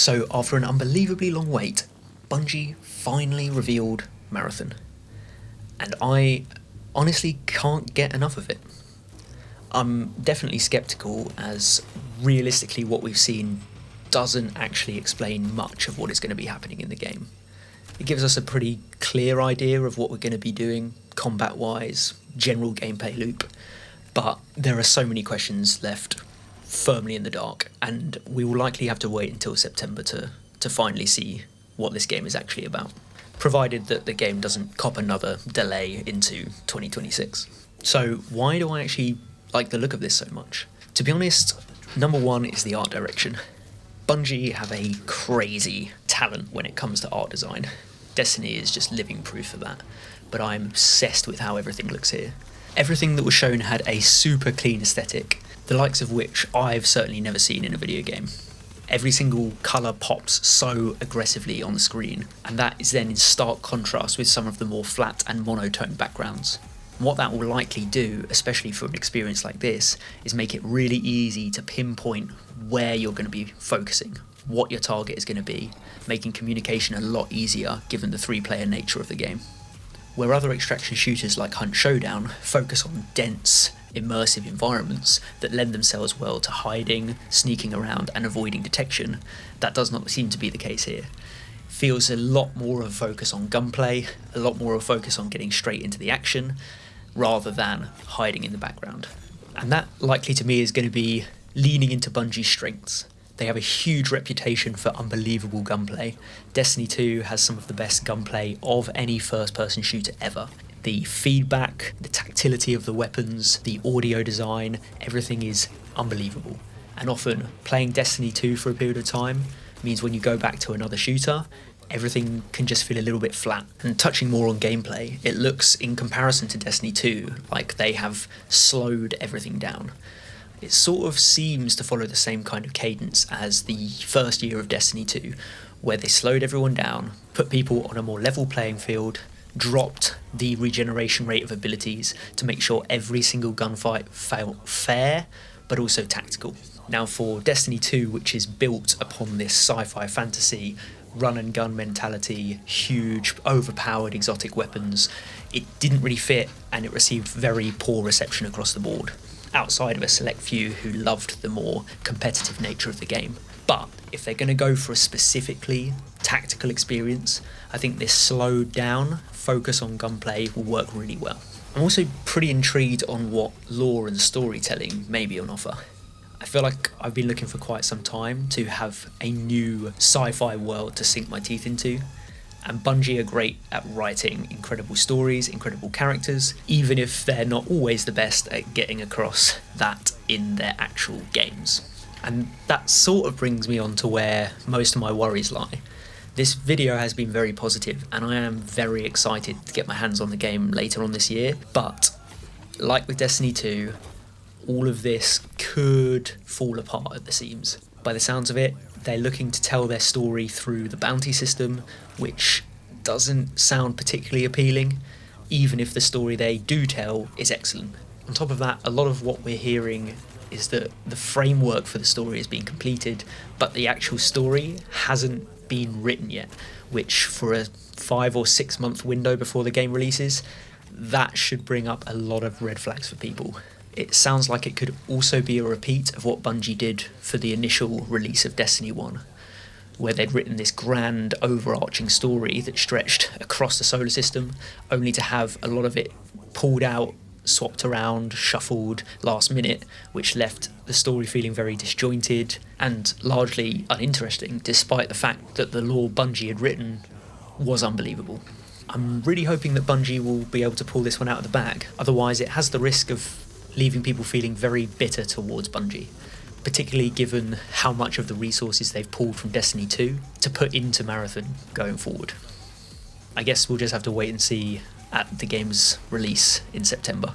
So after an unbelievably long wait, Bungie finally revealed Marathon. And I honestly can't get enough of it. I'm definitely sceptical, as realistically what we've seen doesn't actually explain much of what is going to be happening in the game. It gives us a pretty clear idea of what we're going to be doing, combat-wise, general gameplay loop, but there are so many questions left firmly in the dark, and we will likely have to wait until September to finally see what this game is actually about, provided that the game doesn't cop another delay into 2026. So why do I actually like the look of this so much? To be honest, number one is the art direction. Bungie have a crazy talent when it comes to art design. Destiny is just living proof of that, but I'm obsessed with how everything looks here. Everything that was shown had a super clean aesthetic, the likes of which I've certainly never seen in a video game. Every single colour pops so aggressively on the screen, and that is then in stark contrast with some of the more flat and monotone backgrounds. What that will likely do, especially for an experience like this, is make it really easy to pinpoint where you're going to be focusing, what your target is going to be, making communication a lot easier given the three-player nature of the game. Where other extraction shooters like Hunt Showdown focus on dense, immersive environments that lend themselves well to hiding, sneaking around and avoiding detection, that does not seem to be the case here. Feels a lot more of a focus on gunplay, a lot more of a focus on getting straight into the action, rather than hiding in the background. And that likely to me is going to be leaning into Bungie's strengths. They have a huge reputation for unbelievable gunplay. Destiny 2 has some of the best gunplay of any first-person shooter ever. The feedback, the tactility of the weapons, the audio design, everything is unbelievable. And often, playing Destiny 2 for a period of time means when you go back to another shooter, everything can just feel a little bit flat. And touching more on gameplay, it looks, in comparison to Destiny 2, like they have slowed everything down. It sort of seems to follow the same kind of cadence as the first year of Destiny 2, where they slowed everyone down, put people on a more level playing field, dropped the regeneration rate of abilities to make sure every single gunfight felt fair, but also tactical. Now for Destiny 2, which is built upon this sci-fi fantasy, run and gun mentality, huge, overpowered exotic weapons, it didn't really fit, and it received very poor reception across the board, outside of a select few who loved the more competitive nature of the game. But if they're going to go for a specifically tactical experience, I think this slowed down focus on gunplay will work really well. I'm also pretty intrigued on what lore and storytelling may be on offer. I feel like I've been looking for quite some time to have a new sci-fi world to sink my teeth into, and Bungie are great at writing incredible stories, incredible characters, even if they're not always the best at getting across that in their actual games. And that sort of brings me on to where most of my worries lie. This video has been very positive, and I am very excited to get my hands on the game later on this year, but like with Destiny 2, all of this could fall apart at the seams. By the sounds of it, they're looking to tell their story through the bounty system, which doesn't sound particularly appealing, even if the story they do tell is excellent. On top of that, a lot of what we're hearing is that the framework for the story has been completed, but the actual story hasn't been written yet, which for a 5 or 6 month window before the game releases, that should bring up a lot of red flags for people. It sounds like it could also be a repeat of what Bungie did for the initial release of Destiny 1, where they'd written this grand overarching story that stretched across the solar system, only to have a lot of it pulled out, swapped around, shuffled last minute, which left the story feeling very disjointed and largely uninteresting, despite the fact that the lore Bungie had written was unbelievable. I'm really hoping that Bungie will be able to pull this one out of the bag, otherwise it has the risk of leaving people feeling very bitter towards Bungie, particularly given how much of the resources they've pulled from Destiny 2 to put into Marathon going forward. I guess we'll just have to wait and see at the game's release in September.